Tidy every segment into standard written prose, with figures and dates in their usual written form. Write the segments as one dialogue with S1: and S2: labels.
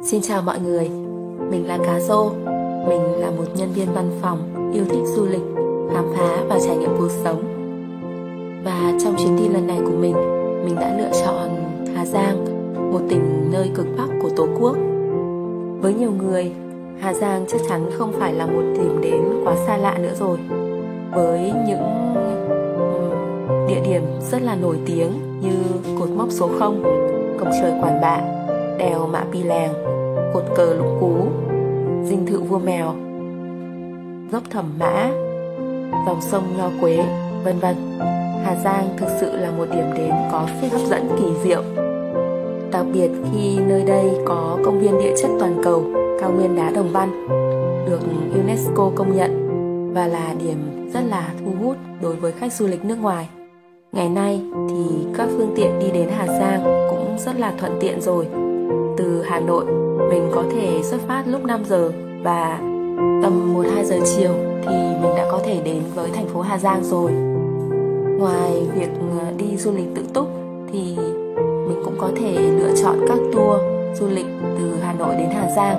S1: Xin chào mọi người, mình là Cá Rô. Mình là một nhân viên văn phòng yêu thích du lịch, khám phá và trải nghiệm cuộc sống. Và trong chuyến đi lần này của mình đã lựa chọn Hà Giang, một tỉnh nơi cực Bắc của Tổ quốc. Với nhiều người, Hà Giang chắc chắn không phải là một điểm đến quá xa lạ nữa rồi. Với những địa điểm rất là nổi tiếng như cột mốc số 0, cổng trời Quản Bạ, đèo Mã Pì Lèng, cột cờ Lũng Cú, dinh thự Vua Mèo, dốc Thẩm Mã, dòng sông Nho Quế, vân vân. Hà Giang thực sự là một điểm đến có sức hấp dẫn kỳ diệu. Đặc biệt khi nơi đây có công viên địa chất toàn cầu cao nguyên đá Đồng Văn, được UNESCO công nhận và là điểm rất là thu hút đối với khách du lịch nước ngoài. Ngày nay thì các phương tiện đi đến Hà Giang cũng rất là thuận tiện rồi. Từ Hà Nội, mình có thể xuất phát lúc 5 giờ và tầm 1-2 giờ chiều thì mình đã có thể đến với thành phố Hà Giang rồi. Ngoài việc đi du lịch tự túc thì mình cũng có thể lựa chọn các tour du lịch từ Hà Nội đến Hà Giang.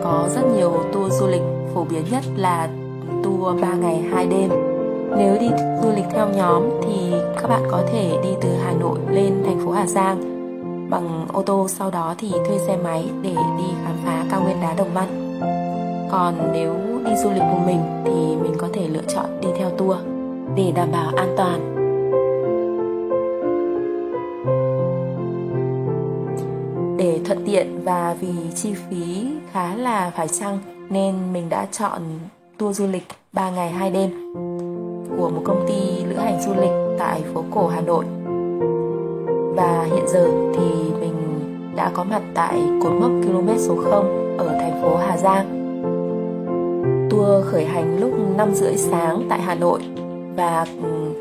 S1: Có rất nhiều tour du lịch, phổ biến nhất là tour 3 ngày 2 đêm. Nếu đi du lịch theo nhóm thì các bạn có thể đi từ Hà Nội lên thành phố Hà Giang bằng ô tô, sau đó thì thuê xe máy để đi khám phá cao nguyên đá Đồng Văn. Còn nếu đi du lịch một mình thì mình có thể lựa chọn đi theo tour để đảm bảo an toàn. Để thuận tiện và vì chi phí khá là phải chăng nên mình đã chọn tour du lịch 3 ngày 2 đêm của một công ty lữ hành du lịch tại phố cổ Hà Nội. Và hiện giờ thì mình đã có mặt tại cột mốc km số 0 ở thành phố Hà Giang. Tour khởi hành lúc 5:30 sáng tại Hà Nội và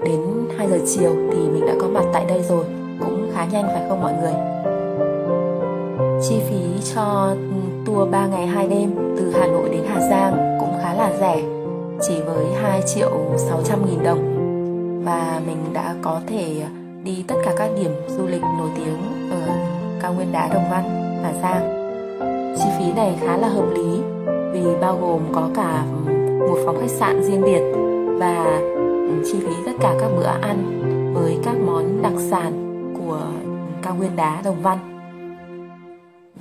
S1: đến 2 giờ chiều thì mình đã có mặt tại đây rồi. Cũng khá nhanh phải không mọi người? Chi phí cho tour 3 ngày 2 đêm từ Hà Nội đến Hà Giang cũng khá là rẻ, chỉ với 2.600.000 đồng. Và mình đã có thể đi tất cả các điểm du lịch nổi tiếng ở cao nguyên đá Đồng Văn, Hà Giang. Chi phí này khá là hợp lý vì bao gồm có cả một phòng khách sạn riêng biệt và chi phí tất cả các bữa ăn với các món đặc sản của cao nguyên đá Đồng Văn.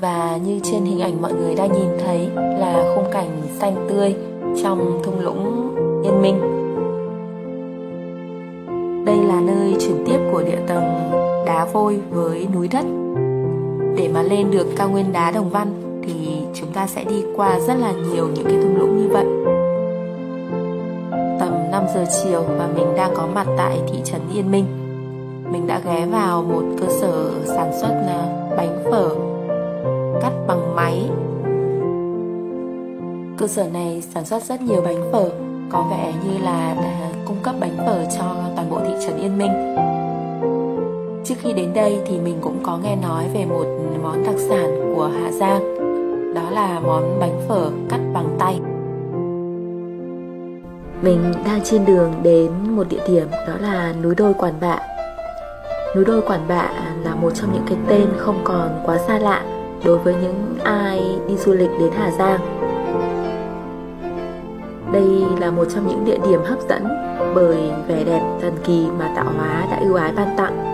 S1: Và như trên hình ảnh mọi người đang nhìn thấy là khung cảnh xanh tươi trong thung lũng Yên Minh. Đây là nơi chuyển tiếp của địa tầng đá vôi với núi đất. Để mà lên được cao nguyên đá Đồng Văn thì chúng ta sẽ đi qua rất là nhiều những cái thung lũng như vậy. Tầm 5 giờ chiều và mình đang có mặt tại thị trấn Yên Minh. Mình đã ghé vào một cơ sở sản xuất bánh phở cắt bằng máy. Cơ sở này sản xuất rất nhiều bánh phở, có vẻ như là cung cấp bánh phở cho toàn bộ thị trấn Yên Minh. Trước khi đến đây thì mình cũng có nghe nói về một món đặc sản của Hà Giang, đó là món bánh phở cắt bằng tay. Mình đang trên đường đến một địa điểm, đó là núi đồi Quản Bạ. Núi đồi Quản Bạ là một trong những cái tên không còn quá xa lạ đối với những ai đi du lịch đến Hà Giang. Đây là một trong những địa điểm hấp dẫn bởi vẻ đẹp thần kỳ mà tạo hóa đã ưu ái ban tặng.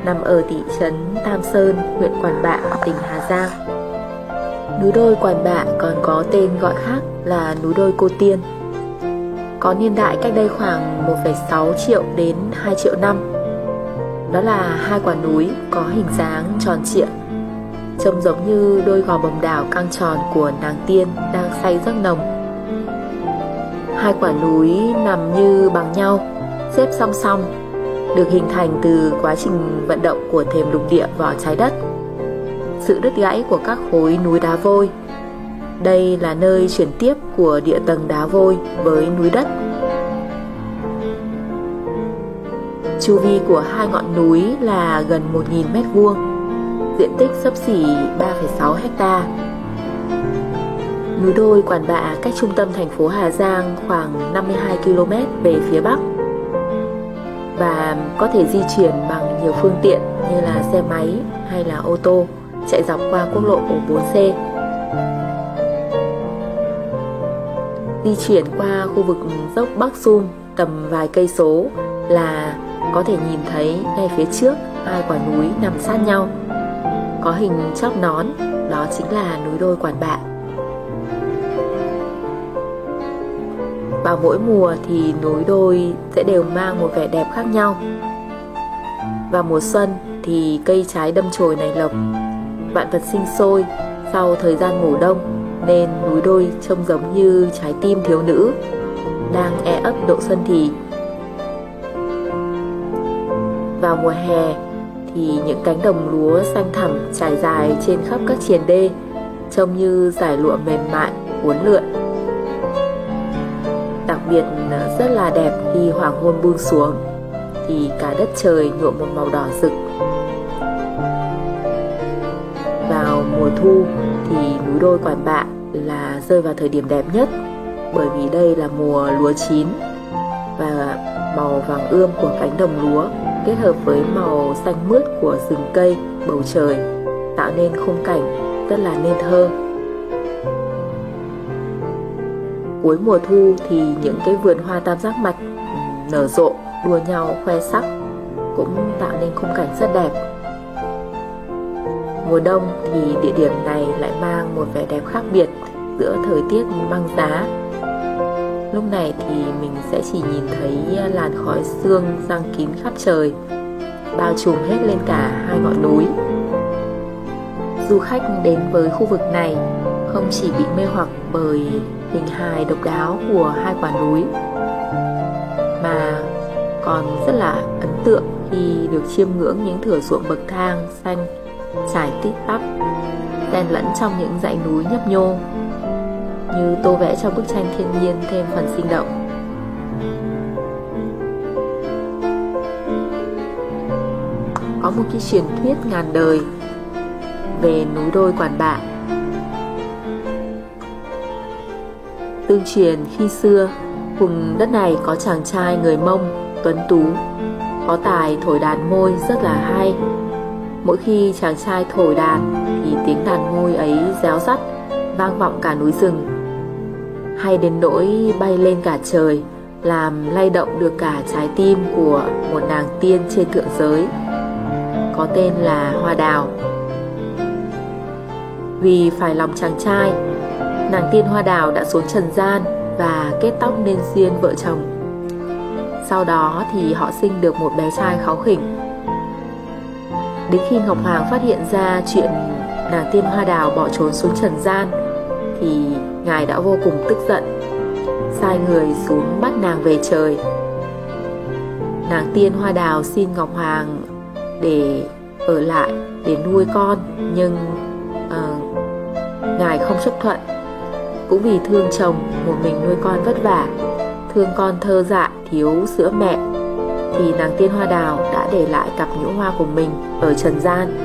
S1: Nằm ở thị trấn Tam Sơn, huyện Quản Bạ, tỉnh Hà Giang. Núi đồi Quản Bạ còn có tên gọi khác là núi đồi Cô Tiên. Có niên đại cách đây khoảng 1,6 triệu đến 2 triệu năm. Đó là hai quả núi có hình dáng tròn trịa, trông giống như đôi gò bồng đảo căng tròn của nàng tiên đang say giấc nồng. Hai quả núi nằm như bằng nhau, xếp song song, được hình thành từ quá trình vận động của thềm lục địa vỏ trái đất, sự đứt gãy của các khối núi đá vôi. Đây là nơi chuyển tiếp của địa tầng đá vôi với núi đất. Chu vi của hai ngọn núi là gần 1.000 m², diện tích xấp xỉ 3,6 ha. Núi đồi Quản Bạ cách trung tâm thành phố Hà Giang khoảng 52 km về phía bắc và có thể di chuyển bằng nhiều phương tiện như là xe máy hay là ô tô chạy dọc qua quốc lộ 4C. Di chuyển qua khu vực dốc Bắc Sum tầm vài cây số là có thể nhìn thấy ngay phía trước hai quả núi nằm sát nhau, có hình chóp nón, đó chính là núi đôi Quản Bạ. Vào mỗi mùa thì núi đôi sẽ đều mang một vẻ đẹp khác nhau. Vào mùa xuân thì cây trái đâm chồi nảy lộc, vạn vật sinh sôi sau thời gian ngủ đông, nên núi đôi trông giống như trái tim thiếu nữ đang ấp độ xuân thì. Vào mùa hè thì những cánh đồng lúa xanh thẳm trải dài trên khắp các triền đê, trông như dải lụa mềm mại uốn lượn. Đặc biệt rất là đẹp khi hoàng hôn buông xuống thì cả đất trời nhuộm một màu đỏ rực. Vào mùa thu thì núi đôi Quản Bạ là rơi vào thời điểm đẹp nhất, bởi vì đây là mùa lúa chín và màu vàng ươm của cánh đồng lúa kết hợp với màu xanh mướt của rừng cây, bầu trời tạo nên khung cảnh rất là nên thơ. Cuối mùa thu thì những cái vườn hoa tam giác mạch nở rộ đua nhau khoe sắc, cũng tạo nên khung cảnh rất đẹp. Mùa đông thì địa điểm này lại mang một vẻ đẹp khác biệt giữa thời tiết băng giá. Lúc này thì mình sẽ chỉ nhìn thấy làn khói sương giăng kín khắp trời, bao trùm hết lên cả hai ngọn núi. Du khách đến với khu vực này không chỉ bị mê hoặc bởi hình hài độc đáo của hai quả núi, mà còn rất là ấn tượng khi được chiêm ngưỡng những thửa ruộng bậc thang xanh trải tít tắp, xen lẫn trong những dãy núi nhấp nhô, như tô vẽ cho bức tranh thiên nhiên thêm phần sinh động. Có một cái truyền thuyết ngàn đời về núi đôi Quản Bạ. Tương truyền khi xưa, vùng đất này có chàng trai người Mông tuấn tú, có tài thổi đàn môi rất là hay. Mỗi khi chàng trai thổi đàn thì tiếng đàn môi ấy réo rắt vang vọng cả núi rừng, hay đến nỗi bay lên cả trời, làm lay động được cả trái tim của một nàng tiên trên thượng giới, có tên là Hoa Đào. Vì phải lòng chàng trai, nàng tiên Hoa Đào đã xuống trần gian và kết tóc nên duyên vợ chồng. Sau đó thì họ sinh được một bé trai kháu khỉnh. Đến khi Ngọc Hoàng phát hiện ra chuyện nàng tiên Hoa Đào bỏ trốn xuống trần gian thì ngài đã vô cùng tức giận, sai người xuống bắt nàng về trời. Nàng tiên Hoa Đào xin Ngọc Hoàng để ở lại để nuôi con, nhưng ngài không chấp thuận. Cũng vì thương chồng một mình nuôi con vất vả, thương con thơ dại thiếu sữa mẹ, thì nàng tiên Hoa Đào đã để lại cặp nhũ hoa của mình ở trần gian.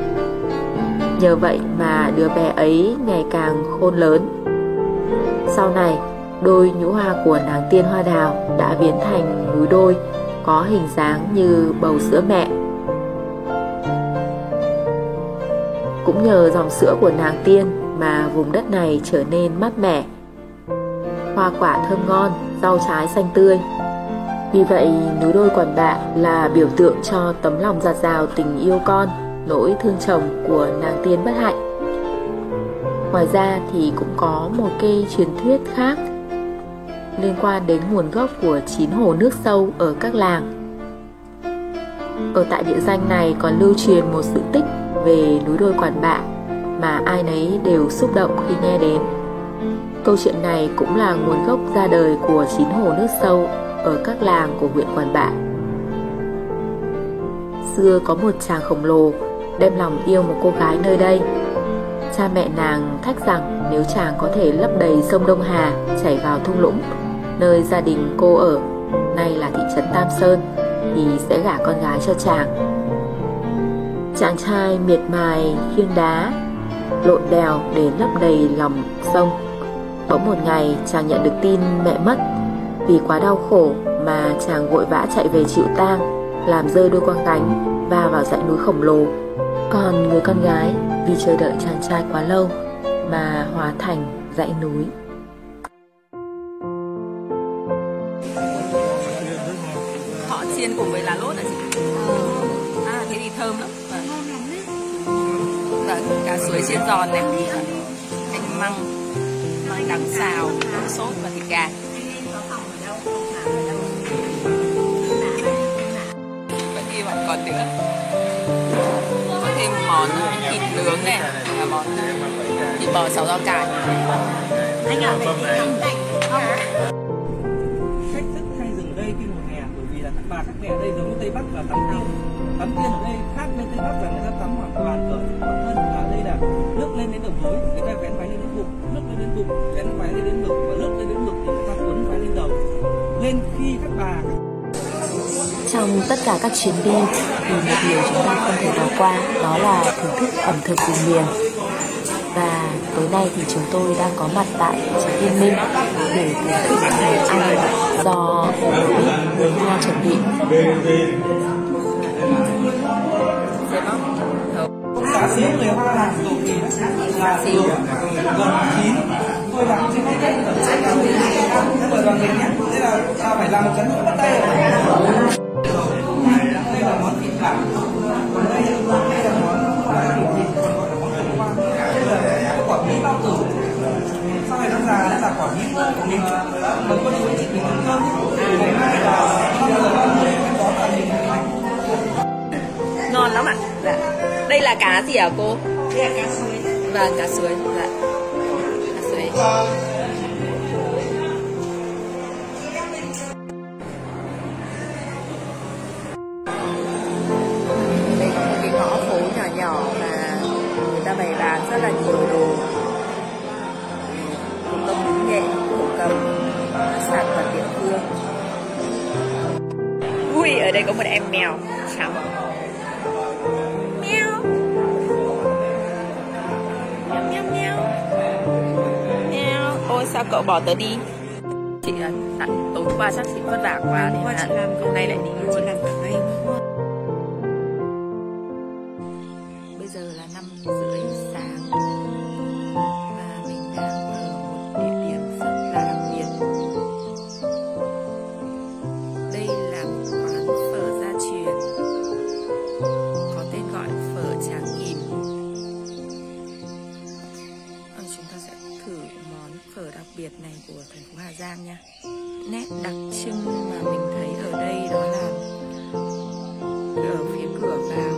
S1: Nhờ vậy mà đứa bé ấy ngày càng khôn lớn. Sau này, đôi nhũ hoa của nàng tiên Hoa Đào đã biến thành núi đôi có hình dáng như bầu sữa mẹ. Cũng nhờ dòng sữa của nàng tiên mà vùng đất này trở nên mát mẻ, hoa quả thơm ngon, rau trái xanh tươi. Vì vậy, núi đôi Quản Bạ là biểu tượng cho tấm lòng dạt dào tình yêu con, nỗi thương chồng của nàng tiên bất hạnh. Ngoài ra thì cũng có một cái truyền thuyết khác liên quan đến nguồn gốc của 9 hồ nước sâu ở các làng. Ở tại địa danh này còn lưu truyền một sự tích về núi đôi Quản Bạ mà ai nấy đều xúc động khi nghe đến. Câu chuyện này cũng là nguồn gốc ra đời của 9 hồ nước sâu ở các làng của huyện Quản Bạ. Xưa có một chàng khổng lồ đem lòng yêu một cô gái nơi đây. Cha mẹ nàng thách rằng nếu chàng có thể lấp đầy sông Đông Hà chảy vào thung lũng nơi gia đình cô ở, nay là thị trấn Tam Sơn, thì sẽ gả con gái cho chàng. Chàng trai miệt mài khiêng đá lội đèo để lấp đầy lòng sông. Bỗng một ngày chàng nhận được tin mẹ mất. Vì quá đau khổ mà chàng vội vã chạy về chịu tang, làm rơi đôi quang gánh va vào dãy núi khổng lồ. Còn người con gái vì chờ đợi chàng trai quá lâu mà hóa thành dãy núi. Họ chiên cùng với lá lốt hả chị? Thế thì thơm lắm. Vâng, cá suối chiên giòn này, canh măng đắng xào, sốt và thịt gà. Vẫn ghi vẫn còn nữa. Có thêm món thịt nướng này, và món thịt bò xào rau cải.
S2: Anh ạ, khách rất hay dừng đây khi mùa hè, bởi vì là các bà các mẹ đây giống như Tây Bắc là tắm tiên. Tắm tiên ở đây khác bên Tây Bắc là người ta tắm hoàn toàn cởi còn hơn là đây là nước lên đến đầu gối, người ta vén váy lên đến bụng, nước lên đến bụng, vén váy lên đến ngực và nước lên đến ngực thì người ta cuốn váy lên đầu. Lên khi các bà
S1: Trong tất cả các chuyến đi thì một điều chúng ta không thể bỏ qua đó là thưởng thức ẩm thực vùng miền. Và tối nay thì chúng tôi đang có mặt tại chợ Yên Minh để thưởng thức món ăn do người Hoa chuẩn bị.
S2: cá xíu người Hoa làm cầu kỳ là xíu gần chín tôi làm trên cái cách ở đoàn mình nhé, thế là ta phải làm một chén bắt tay. Đây là món thịt bạc, còn đây là món thịt gọi là món thịt hoa, đây là cái quả bí bao tử. Sau này nó già đây là quả bí của mình, mình có đi với chị mình ăn cơm. Ngày mai là 5:30 cái món là mình
S1: Ngon lắm ạ. Dạ. Đây là cá gì hả cô?
S2: đây là cá suối.
S1: Vâng, cá suối. Dạ. Cá suối. Đây có một cái ngõ phố nhỏ nhỏ mà người ta bày bán rất là nhiều đồ thủ công mỹ nghệ, thổ cầm, các sản vật địa phương. Ui, ở đây có một em mèo trắng. Mèo. Mèo mèo mèo. Mèo. Ôi sao cậu bỏ tớ đi? Chị tối qua chắc chị vất vả quá để
S3: chị làm
S1: hôm nay lại đi.
S3: chị làm cả ngày.
S1: Bây giờ là 5:30 sáng và mình đang ở một địa điểm rất là đặc biệt. Đây là quán phở gia truyền có tên gọi phở Tràng Kìm. Chúng ta sẽ thử món phở đặc biệt này của thành phố Hà Giang nha. Nét đặc trưng mà mình thấy ở đây đó là ở phía cửa vào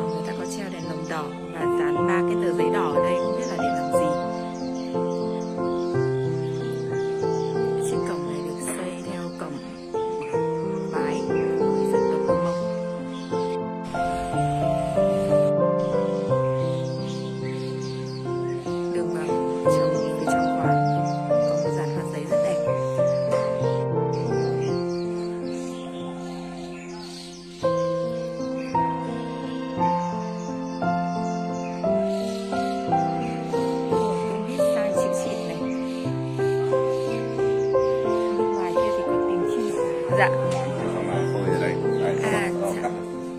S1: người ta có treo đèn lồng đỏ và dán 3 cái tờ giấy đỏ ở đây, không biết là để làm gì. Chiếc cổng này được xây theo cổng vái của người dân tộc Mông. Đường vào phía trong quán có một dàn hoa giấy rất đẹp. Cái bít sai chịu xịt này. Bên ngoài kia thì có tiếng chim. Dạ.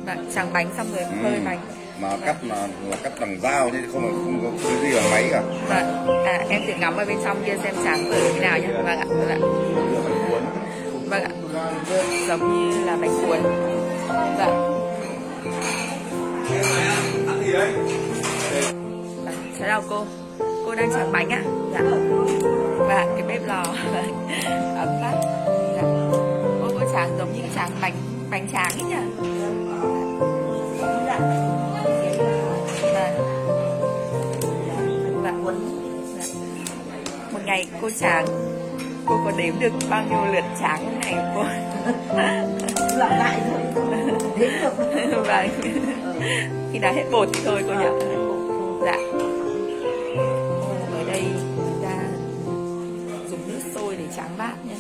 S1: Vâng, tráng bánh xong rồi phơi bánh.
S4: Mà cắt là cắt bằng dao chứ không có cái gì bằng máy cả.
S1: Vâng, em thử ngắm ở bên trong kia xem tráng phở như nào nhé. Vâng ạ, vâng ạ. Vâng ạ, giống như là bánh cuốn. Dạ. Chào chào cô đang tráng bánh ạ. Dạ. Và cái bếp lò ấm phát. Dạ. Cô tráng giống như tráng bánh tráng ấy nhỉ. Dạ. Một ngày cô tráng, cô có đếm được bao nhiêu lượt tráng một ngày cô?
S3: Lặp lại thôi, đếm được.
S1: Vâng. Khi nào hết bột thì thôi cô nhỉ? Dạ. Ở đây chúng ta dùng nước sôi để tráng bát nha,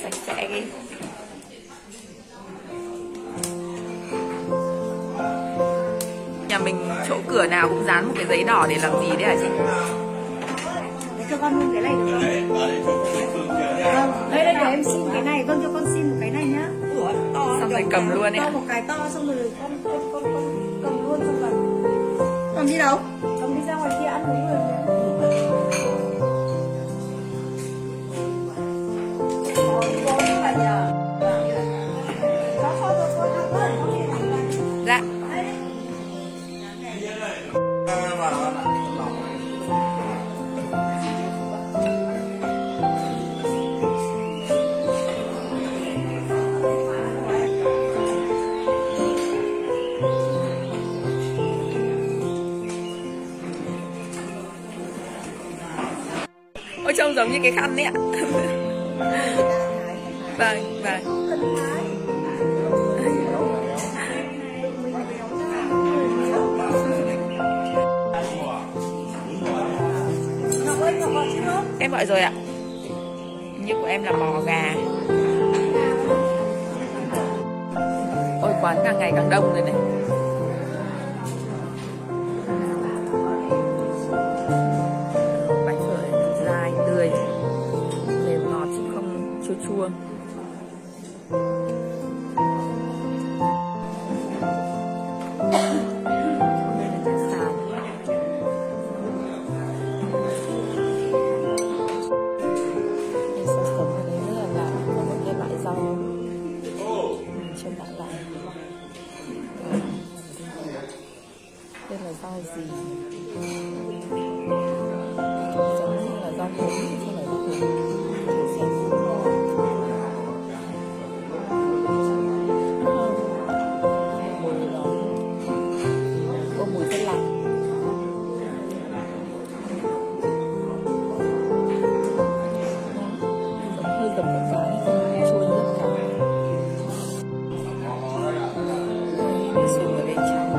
S1: sạch sẽ ghê. Nhà mình chỗ cửa nào cũng dán một cái giấy đỏ để làm gì đấy hả chị?
S3: Để cho con luôn cái này được không? Vâng, đây để em xin cái này. Vâng, cho con xin một cái này nhá.
S2: to
S1: Xong rồi cầm luôn ấy
S3: to
S1: ạ.
S3: một cái to xong rồi con cầm luôn xong rồi cầm đi đâu? Cầm đi ra ngoài kia ăn uống rồi.
S1: Dạ. Ôi trông giống như cái khăn ấy ạ. Vâng, vâng. Em gọi rồi ạ. Như của em là bò gà. Ôi quán càng ngày càng đông rồi này. Bánh phở dài tươi, mềm ngọt chứ không chua chua. Đây là rau gì? Giống như là rau muống chứ không phải rau muống. Thử xem. Mùi nó có mùi rất lạ. Hơi giống con cá này, không chua nước cả. Đây, sườn ở bên trong.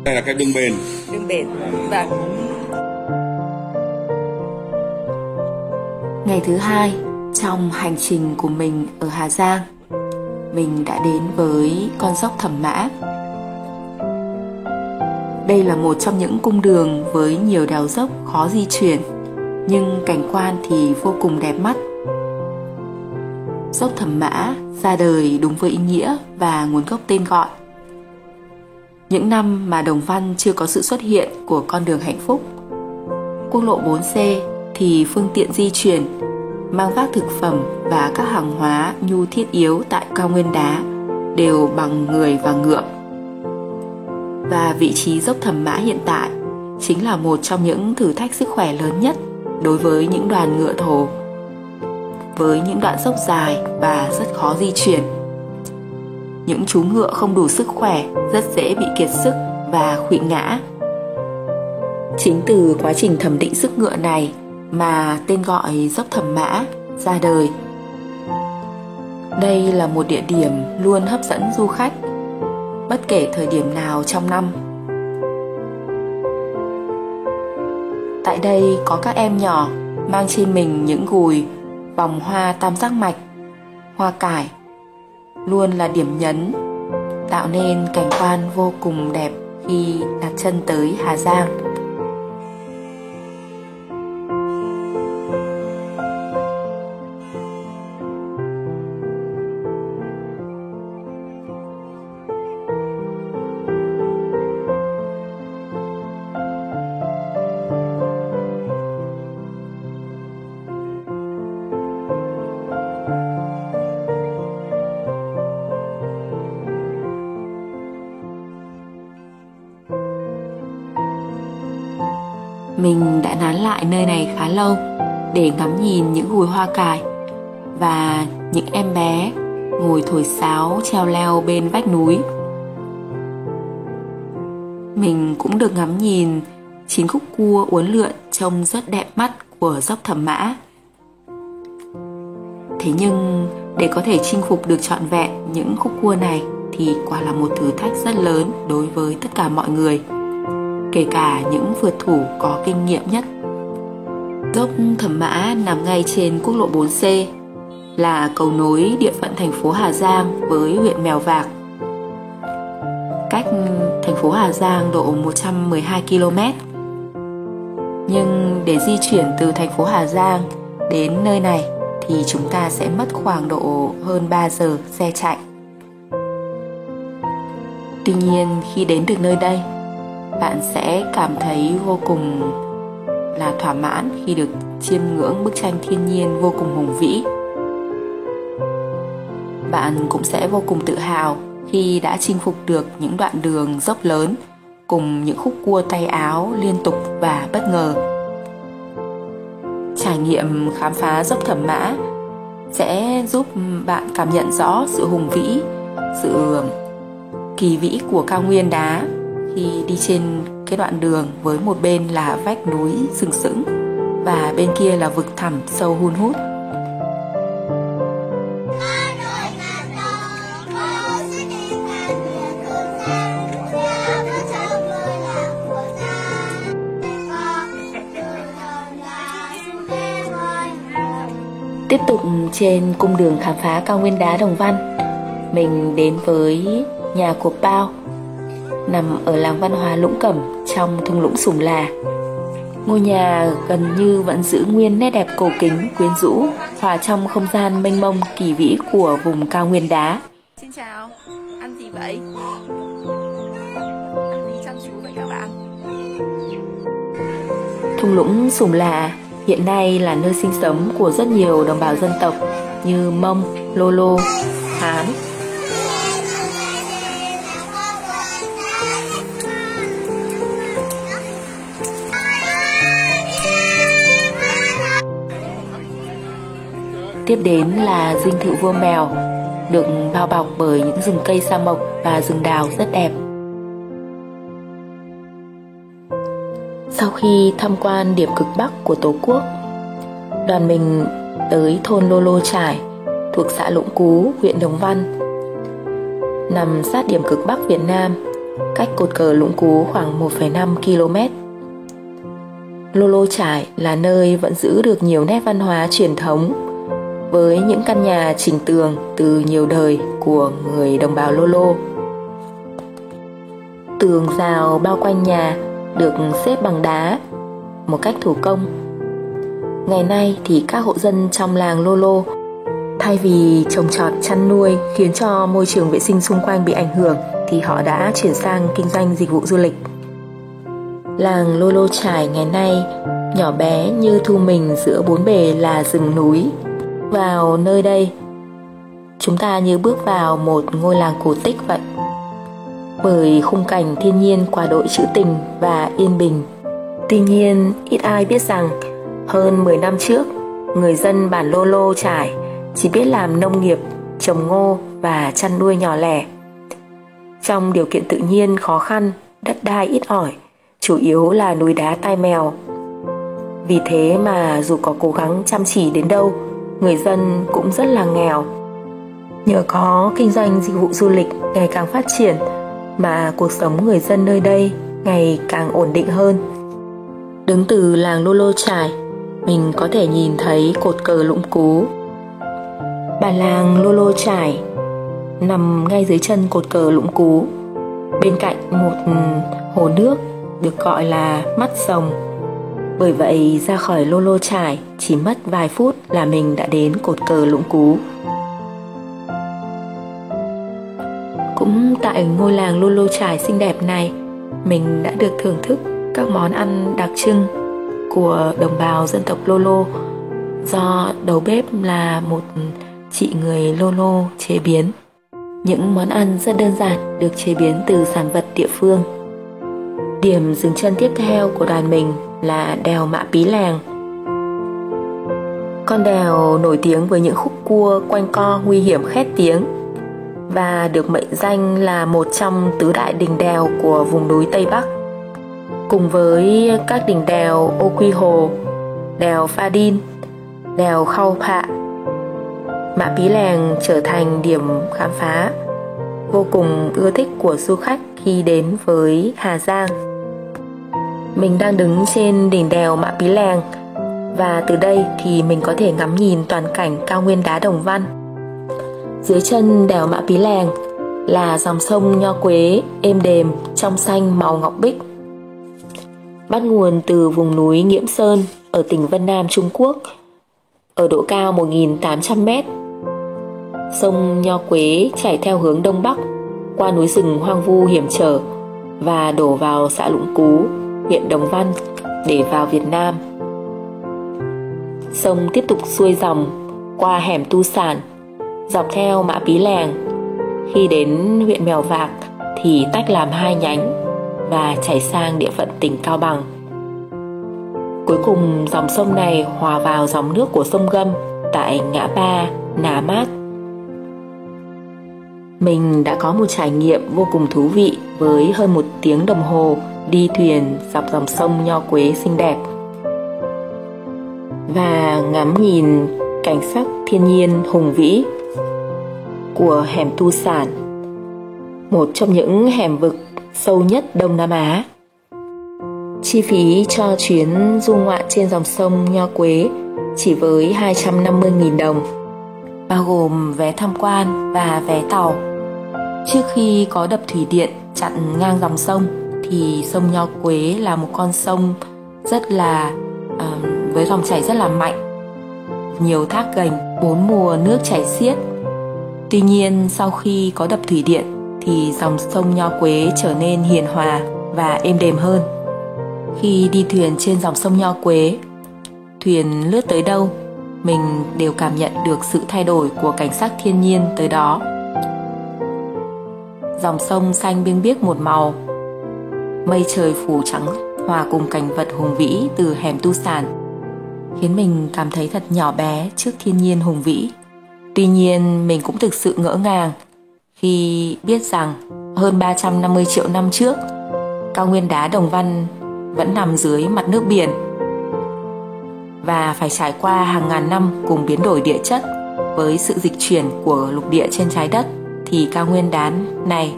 S4: Đây là cái đường bền.
S1: Đường bền. Vâng.
S5: Ngày thứ 2 trong hành trình của mình ở Hà Giang, mình đã đến với con dốc Thẩm Mã. Đây là một trong những cung đường với nhiều đèo dốc khó di chuyển, nhưng cảnh quan thì vô cùng đẹp mắt. Dốc Thẩm Mã ra đời đúng với ý nghĩa và nguồn gốc tên gọi. Những năm mà Đồng Văn chưa có sự xuất hiện của con đường hạnh phúc, quốc lộ 4C thì phương tiện di chuyển mang vác thực phẩm và các hàng hóa nhu thiết yếu tại cao nguyên đá đều bằng người và ngựa. Và vị trí dốc Thẩm Mã hiện tại chính là một trong những thử thách sức khỏe lớn nhất đối với những đoàn ngựa thổ, với những đoạn dốc dài và rất khó di chuyển. Những chú ngựa không đủ sức khỏe rất dễ bị kiệt sức và khuỵu ngã. Chính từ quá trình thẩm định sức ngựa này mà tên gọi dốc Thẩm Mã ra đời. Đây là một địa điểm luôn hấp dẫn du khách, bất kể thời điểm nào trong năm. Tại đây có các em nhỏ mang trên mình những gùi vòng hoa tam giác mạch, hoa cải, luôn là điểm nhấn, tạo nên cảnh quan vô cùng đẹp khi đặt chân tới Hà Giang. Mình đã nán lại nơi này khá lâu, để ngắm nhìn những gùi hoa cải và những em bé ngồi thổi sáo treo leo bên vách núi. Mình cũng được ngắm nhìn 9 khúc cua uốn lượn trông rất đẹp mắt của dốc Thẩm Mã. Thế nhưng để có thể chinh phục được trọn vẹn những khúc cua này thì quả là một thử thách rất lớn đối với tất cả mọi người, kể cả những phượt thủ có kinh nghiệm nhất. Dốc Thẩm Mã nằm ngay trên quốc lộ 4C, là cầu nối địa phận thành phố Hà Giang với huyện Mèo Vạc. Cách thành phố Hà Giang độ 112 km. Nhưng để di chuyển từ thành phố Hà Giang đến nơi này thì chúng ta sẽ mất khoảng độ hơn 3 giờ xe chạy. Tuy nhiên khi đến được nơi đây, bạn sẽ cảm thấy vô cùng là thỏa mãn khi được chiêm ngưỡng bức tranh thiên nhiên vô cùng hùng vĩ. Bạn cũng sẽ vô cùng tự hào khi đã chinh phục được những đoạn đường dốc lớn cùng những khúc cua tay áo liên tục và bất ngờ. Trải nghiệm khám phá dốc Thẩm Mã sẽ giúp bạn cảm nhận rõ sự hùng vĩ, sự kỳ vĩ của cao nguyên đá khi đi trên cái đoạn đường với một bên là vách núi sừng sững và bên kia là vực thẳm sâu hun hút. Tiếp tục trên cung đường khám phá cao nguyên đá Đồng Văn, mình đến với nhà của Pao, nằm ở làng văn hóa Lũng Cẩm trong thung lũng Sùng Là. Ngôi nhà gần như vẫn giữ nguyên nét đẹp cổ kính, quyến rũ, hòa trong không gian mênh mông kỳ vĩ của vùng cao nguyên đá. Xin chào, ăn gì vậy? Ăn gì chăm chú vậy các bạn? Thung lũng Sùng Là hiện nay là nơi sinh sống của rất nhiều đồng bào dân tộc như Mông, Lô, Hán. Tiếp đến là dinh thự vua mèo, được bao bọc bởi những rừng cây sa mộc và rừng đào rất đẹp. Sau khi tham quan điểm cực Bắc của Tổ quốc, đoàn mình tới thôn Lô Trải thuộc xã Lũng Cú, huyện Đồng Văn. Nằm sát điểm cực Bắc Việt Nam, cách cột cờ Lũng Cú khoảng 1,5 km. Lô Trải là nơi vẫn giữ được nhiều nét văn hóa truyền thống, với những căn nhà chỉnh tường từ nhiều đời của người đồng bào Lô. Tường rào bao quanh nhà được xếp bằng đá một cách thủ công. Ngày nay thì các hộ dân trong làng Lô thay vì trồng trọt chăn nuôi khiến cho môi trường vệ sinh xung quanh bị ảnh hưởng thì họ đã chuyển sang kinh doanh dịch vụ du lịch. Làng Lô Trải ngày nay nhỏ bé như thu mình giữa bốn bề là rừng núi. Vào nơi đây, chúng ta như bước vào một ngôi làng cổ tích vậy, bởi khung cảnh thiên nhiên quá đỗi trữ tình và yên bình. Tuy nhiên, ít ai biết rằng hơn 10 năm trước, người dân bản Lô Trải chỉ biết làm nông nghiệp, trồng ngô và chăn nuôi nhỏ lẻ. Trong điều kiện tự nhiên khó khăn, đất đai ít ỏi, chủ yếu là núi đá tai mèo. Vì thế mà dù có cố gắng chăm chỉ đến đâu, người dân cũng rất là nghèo. Nhờ có kinh doanh dịch vụ du lịch ngày càng phát triển mà cuộc sống người dân nơi đây ngày càng ổn định hơn. Đứng từ làng Lô Trải, mình có thể nhìn thấy cột cờ Lũng Cú. Bản làng Lô Trải nằm ngay dưới chân cột cờ Lũng Cú, bên cạnh một hồ nước được gọi là Mắt Rồng. Bởi vậy ra khỏi Lô Trải chỉ mất vài phút là mình đã đến cột cờ Lũng Cú. Cũng tại ngôi làng Lô Trải xinh đẹp này, mình đã được thưởng thức các món ăn đặc trưng của đồng bào dân tộc Lô do đầu bếp là một chị người Lô chế biến. Những món ăn rất đơn giản được chế biến từ sản vật địa phương. Điểm dừng chân tiếp theo của đoàn mình là đèo Mạ Pí Lèng.
S1: Con đèo nổi tiếng với những khúc cua quanh co nguy hiểm khét tiếng và được mệnh danh là một trong tứ đại đỉnh đèo của vùng núi Tây Bắc. Cùng với các đỉnh đèo Ô Quy Hồ, đèo Pha Đin, đèo Khao Phạ, Mã Pí Lèng trở thành điểm khám phá vô cùng ưa thích của du khách khi đến với Hà Giang. Mình đang đứng trên đỉnh đèo Mã Pí Lèng và từ đây thì mình có thể ngắm nhìn toàn cảnh cao nguyên đá Đồng Văn. Dưới chân đèo Mã Pí Lèng là dòng sông Nho Quế êm đềm, trong xanh màu ngọc bích. Bắt nguồn từ vùng núi Nghiễm Sơn ở tỉnh Vân Nam, Trung Quốc, ở độ cao 1.800m. Sông Nho Quế chảy theo hướng đông bắc qua núi rừng hoang vu hiểm trở và đổ vào xã Lũng Cú, huyện Đồng Văn để vào Việt Nam. Sông tiếp tục xuôi dòng qua hẻm Tu Sản, dọc theo Mã Pí Lèng. Khi đến huyện Mèo Vạc thì tách làm hai nhánh và chảy sang địa phận tỉnh Cao Bằng. Cuối cùng dòng sông này hòa vào dòng nước của sông Gâm tại ngã ba Nà Mát. Mình đã có một trải nghiệm vô cùng thú vị với hơn 1 tiếng đồng hồ đi thuyền dọc dòng sông Nho Quế xinh đẹp và ngắm nhìn cảnh sắc thiên nhiên hùng vĩ của hẻm Tu Sản, một trong những hẻm vực sâu nhất Đông Nam Á. Chi phí cho chuyến du ngoạn trên dòng sông Nho Quế chỉ với 250.000 đồng, bao gồm vé tham quan và vé tàu. Trước khi có đập thủy điện chặn ngang dòng sông thì sông Nho Quế là một con sông rất là với dòng chảy rất là mạnh, nhiều thác gành, 4 mùa nước chảy xiết. Tuy nhiên sau khi có đập thủy điện thì dòng sông Nho Quế trở nên hiền hòa và êm đềm hơn. Khi đi thuyền trên dòng sông Nho Quế, thuyền lướt tới đâu mình đều cảm nhận được sự thay đổi của cảnh sắc thiên nhiên tới đó. Dòng sông xanh biêng biếc một màu, mây trời phủ trắng hòa cùng cảnh vật hùng vĩ từ hẻm Tu Sản, khiến mình cảm thấy thật nhỏ bé trước thiên nhiên hùng vĩ. Tuy nhiên mình cũng thực sự ngỡ ngàng khi biết rằng hơn 350 triệu năm trước, cao nguyên đá Đồng Văn vẫn nằm dưới mặt nước biển và phải trải qua hàng ngàn năm cùng biến đổi địa chất với sự dịch chuyển của lục địa trên trái đất thì cao nguyên đá này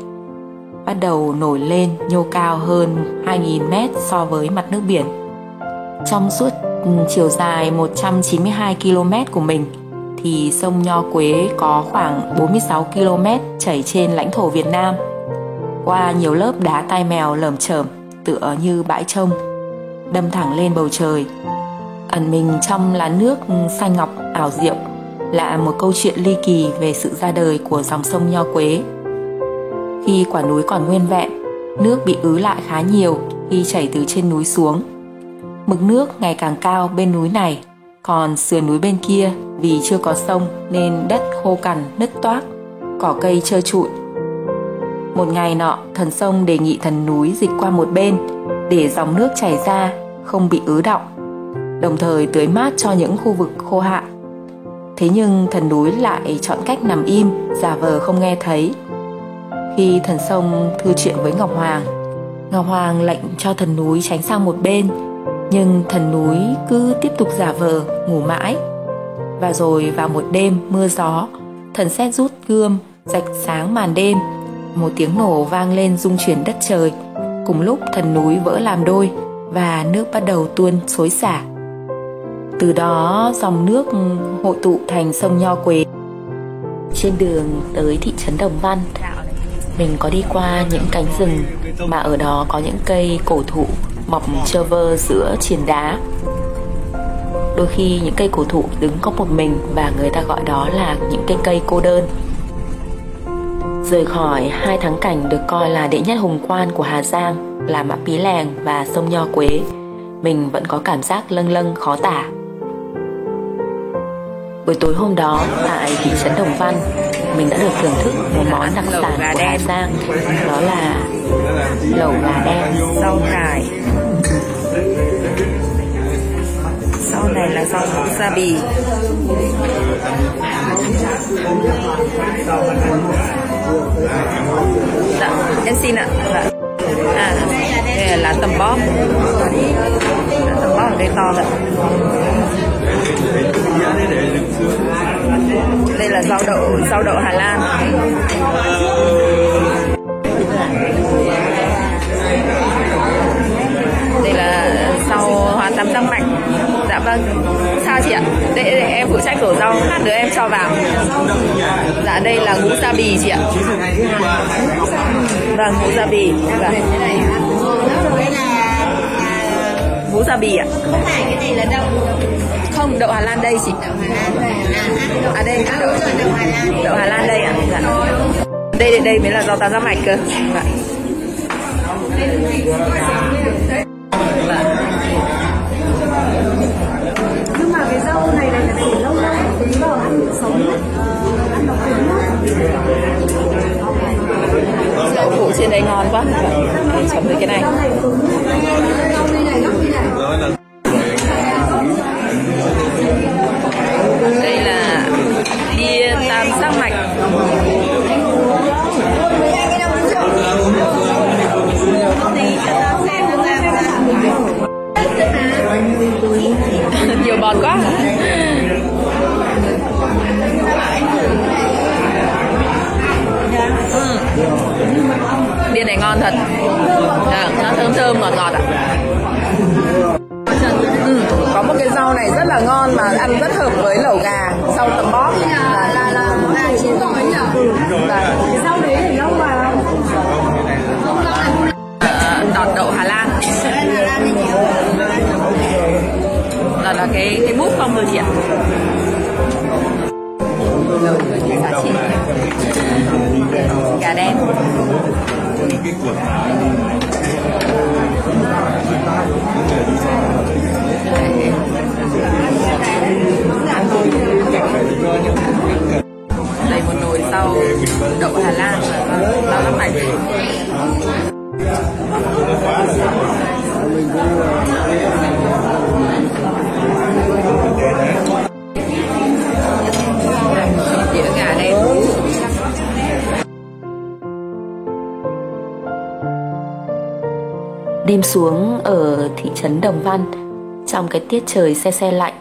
S1: bắt đầu nổi lên nhô cao hơn 2.000 mét so với mặt nước biển. Trong suốt chiều dài 192 km của mình thì sông Nho Quế có khoảng 46 km chảy trên lãnh thổ Việt Nam qua nhiều lớp đá tai mèo lởm chởm tựa như bãi trông, đâm thẳng lên bầu trời. Ẩn mình trong làn nước xanh ngọc ảo diệu là một câu chuyện ly kỳ về sự ra đời của dòng sông Nho Quế. Khi quả núi còn nguyên vẹn, nước bị ứ lại khá nhiều khi chảy từ trên núi xuống. Mực nước ngày càng cao bên núi này, còn sườn núi bên kia vì chưa có sông nên đất khô cằn nứt toác, cỏ cây trơ trụi. Một ngày nọ, thần sông đề nghị thần núi dịch qua một bên để dòng nước chảy ra không bị ứ đọng, đồng thời tưới mát cho những khu vực khô hạn. Thế nhưng thần núi lại chọn cách nằm im, giả vờ không nghe thấy. Khi thần sông thư chuyện với Ngọc Hoàng lệnh cho thần núi tránh sang một bên, nhưng thần núi cứ tiếp tục giả vờ ngủ mãi. Và rồi vào một đêm mưa gió, thần sét rút gươm rạch sáng màn đêm, một tiếng nổ vang lên rung chuyển đất trời. Cùng lúc thần núi vỡ làm đôi và nước bắt đầu tuôn xối xả. Từ đó dòng nước hội tụ thành sông Nho Quế. Trên đường tới thị trấn Đồng Văn, mình có đi qua những cánh rừng mà ở đó có những cây cổ thụ mọc trơ vơ giữa triền đá. Đôi khi những cây cổ thụ đứng có một mình và người ta gọi đó là những cái cây cô đơn. Rời khỏi hai thắng cảnh được coi là đệ nhất hùng quan của Hà Giang là Mã Pí Lèng và sông Nho Quế, mình vẫn có cảm giác lâng lâng khó tả. Buổi tối hôm đó tại thị trấn Đồng Văn, mình đã được thưởng thức một món đặc sản của Hà Giang, đó là lẩu gà đen,
S3: rau cải,
S5: này là rau wasabi. Dạ, em xin ạ. Dạ. Đây là lá tầm bóp. Lá tầm bóp ở đây to vậy. Đây là rau đậu Hà Lan. Đây là rau hoa tam giác mạch. Dạ vâng. Sao chị ạ? Để em phụ trách đổ rau, lát nữa em cho vào. Dạ đây là wasabi chị ạ. Vâng, wasabi. Dạ. Wasabi ạ.
S3: Không phải cái này là đậu.
S5: Không, đậu Hà Lan đây chị. À đây, đậu Hà Lan đây ạ. Dạ. Đây mới là rau tam giác mạch cơ. Dạ.
S3: Nhưng mà cái rau này là để lâu lâu đến vào ăn được sống, ăn nó cứng lắm.
S5: Đậu phụ trên đây ngon quá. Mình chấm với cái này. Đây là lia tam giác mạch. Nhiều bọt quá. Lia này ngon thật. Nó thơm thơm ngọt ngọt ạ. Có một cái rau này rất là ngon mà ăn rất hợp với lẩu gà, rau tầm bóp.
S3: Là gà chiên rồi nhỉ? Cái rau đấy thì lâu mà.
S5: Đọt đậu Hà Lan. Là cái mút không thôi chị ạ. Gà đen. Đây một nồi rau đậu Hà Lan, rau lắm mạch. Đĩa gà đen.
S1: Đêm xuống ở thị trấn Đồng Văn, trong cái tiết trời se se lạnh,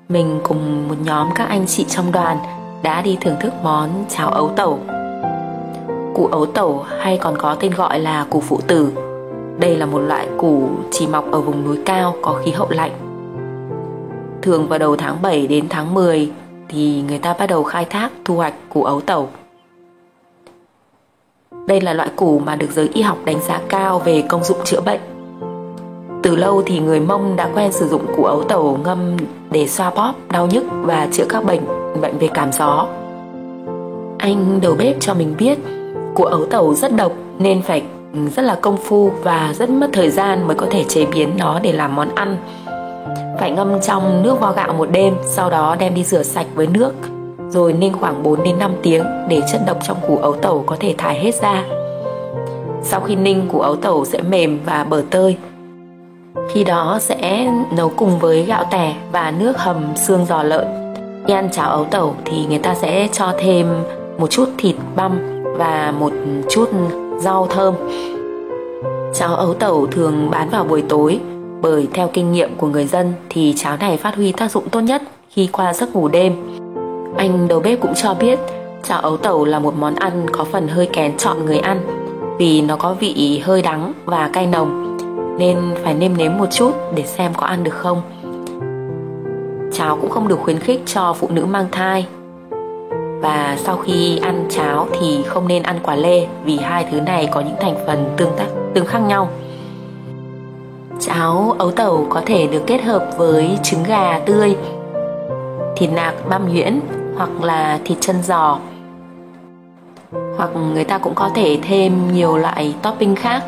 S1: mình cùng một nhóm các anh chị trong đoàn đã đi thưởng thức món cháo ấu tẩu. Củ ấu tẩu hay còn có tên gọi là củ phụ tử. Đây là một loại củ chỉ mọc ở vùng núi cao có khí hậu lạnh. Thường vào đầu tháng 7 đến tháng 10 thì người ta bắt đầu khai thác thu hoạch củ ấu tẩu. Đây là loại củ mà được giới y học đánh giá cao về công dụng chữa bệnh. Từ lâu thì người Mông đã quen sử dụng củ ấu tẩu ngâm để xoa bóp, đau nhức và chữa các bệnh về cảm gió. Anh đầu bếp cho mình biết củ ấu tẩu rất độc nên phải rất là công phu và rất mất thời gian mới có thể chế biến nó để làm món ăn. Phải ngâm trong nước vo gạo một đêm, sau đó đem đi rửa sạch với nước, rồi ninh khoảng 4 đến 5 tiếng để chất độc trong củ ấu tẩu có thể thải hết ra. Sau khi ninh, củ ấu tẩu sẽ mềm và bở tơi. Khi đó sẽ nấu cùng với gạo tẻ và nước hầm xương giò lợn. Khi ăn cháo ấu tẩu thì người ta sẽ cho thêm một chút thịt băm và một chút rau thơm. Cháo ấu tẩu thường bán vào buổi tối, bởi theo kinh nghiệm của người dân thì cháo này phát huy tác dụng tốt nhất khi qua giấc ngủ đêm. Anh đầu bếp cũng cho biết cháo ấu tẩu là một món ăn có phần hơi kén chọn người ăn vì nó có vị hơi đắng và cay nồng, nên phải nêm nếm một chút để xem có ăn được không. Cháo cũng không được khuyến khích cho phụ nữ mang thai. Và sau khi ăn cháo thì không nên ăn quả lê vì hai thứ này có những thành phần tương khắc nhau. Cháo ấu tẩu có thể được kết hợp với trứng gà tươi, thịt nạc băm nhuyễn hoặc là thịt chân giò. Hoặc người ta cũng có thể thêm nhiều loại topping khác.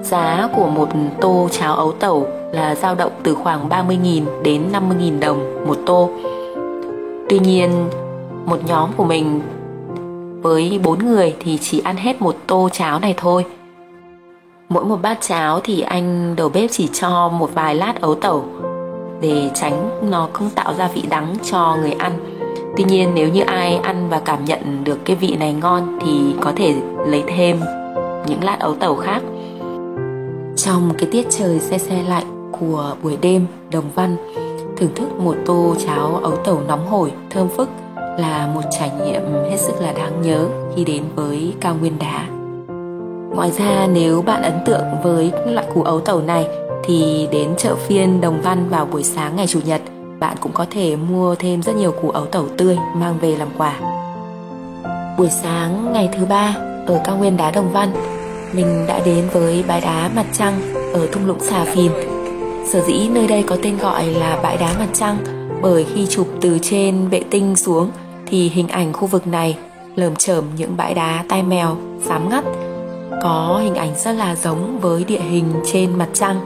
S1: Giá của một tô cháo ấu tẩu là dao động từ khoảng 30.000 đến 50.000 đồng một tô. Tuy nhiên, một nhóm của mình với 4 người thì chỉ ăn hết một tô cháo này thôi. Mỗi một bát cháo thì anh đầu bếp chỉ cho một vài lát ấu tẩu
S5: để tránh nó không tạo ra vị đắng cho người ăn. Tuy nhiên nếu như ai ăn và cảm nhận được cái vị này ngon thì có thể lấy thêm những lát ấu tẩu khác. Trong cái tiết trời se se lạnh của buổi đêm Đồng Văn, thưởng thức một tô cháo ấu tẩu nóng hổi, thơm phức là một trải nghiệm hết sức là đáng nhớ khi đến với cao nguyên đá. Ngoài ra nếu bạn ấn tượng với loại củ ấu tẩu này thì đến chợ phiên Đồng Văn vào buổi sáng ngày Chủ nhật, bạn cũng có thể mua thêm rất nhiều củ ấu tẩu tươi mang về làm quà. Buổi sáng ngày thứ ba ở cao nguyên đá Đồng Văn, mình đã đến với bãi đá Mặt Trăng ở thung lũng Xà Phìn. Sở dĩ nơi đây có tên gọi là bãi đá Mặt Trăng bởi khi chụp từ trên vệ tinh xuống thì hình ảnh khu vực này lởm chởm những bãi đá tai mèo xám ngắt, có hình ảnh rất là giống với địa hình trên mặt trăng.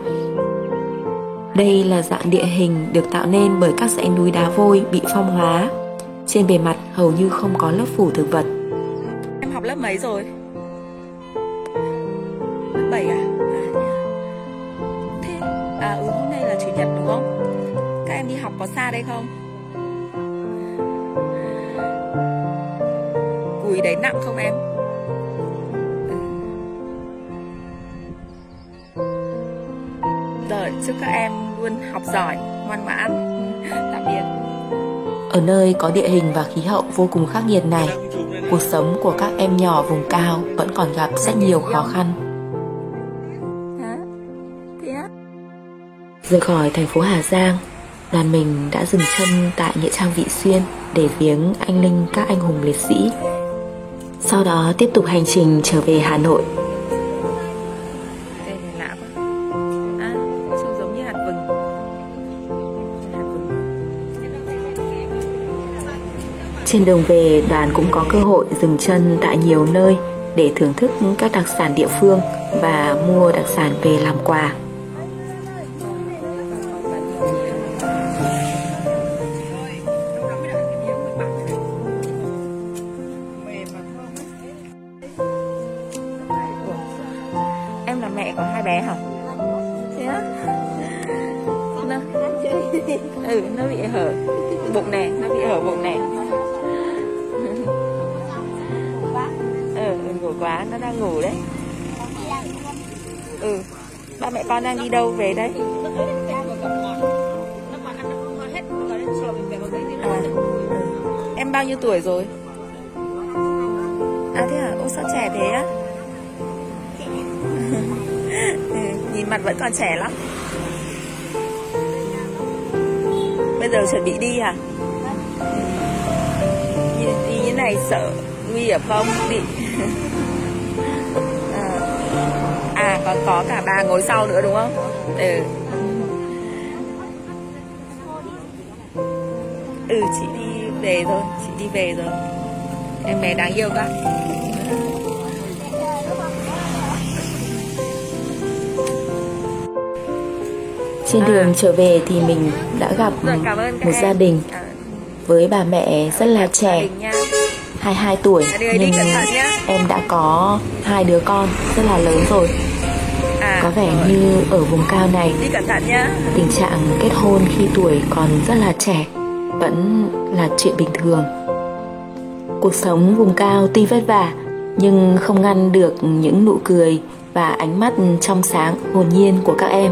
S5: Đây là dạng địa hình được tạo nên bởi các dãy núi đá vôi bị phong hóa. Trên bề mặt hầu như không có lớp phủ thực vật.
S1: Em học lớp mấy rồi? Lớp 7 à? Thế hôm nay là Chủ nhật đúng không? Các em đi học có xa đây không? Cùi đấy nặng không em? Rồi, chúc các em luôn học giỏi, ngoan ngoãn. Tạm biệt.
S5: Ở nơi có địa hình và khí hậu vô cùng khắc nghiệt này, cuộc sống của các em nhỏ vùng cao vẫn còn gặp rất nhiều khó khăn. Rời khỏi thành phố Hà Giang, đoàn mình đã dừng chân tại nghĩa trang Vị Xuyên để viếng anh linh các anh hùng liệt sĩ. Sau đó tiếp tục hành trình trở về Hà Nội.
S1: Đây này lạ quá. Trông giống như hạt vừng.
S5: Trên đường về, đoàn cũng có cơ hội dừng chân tại nhiều nơi để thưởng thức các đặc sản địa phương và mua đặc sản về làm quà.
S1: Em là mẹ của hai bé hả? Thế á? Nó bị hở bụng này, nó bị hở bụng này. Ngủ quá, nó đang ngủ đấy. Ba mẹ con đang đi đâu về đây? Em bao nhiêu tuổi rồi? Thế hả? Ô sao trẻ thế á? Nhìn mặt vẫn còn trẻ lắm. Bây giờ chuẩn bị đi hả? Đi như này sợ nguy hiểm không? Đi. Còn có cả bà ngồi sau nữa đúng không? Chị đi về rồi, chị đi về rồi. Em bé đáng yêu quá.
S5: Trên đường trở về thì mình đã gặp một gia đình với bà mẹ rất là trẻ, 22 tuổi, nhưng em đã có 2 đứa con rất là lớn rồi. Có vẻ như ở vùng cao này, tình trạng kết hôn khi tuổi còn rất là trẻ vẫn là chuyện bình thường. Cuộc sống vùng cao tuy vất vả nhưng không ngăn được những nụ cười và ánh mắt trong sáng hồn nhiên của các em.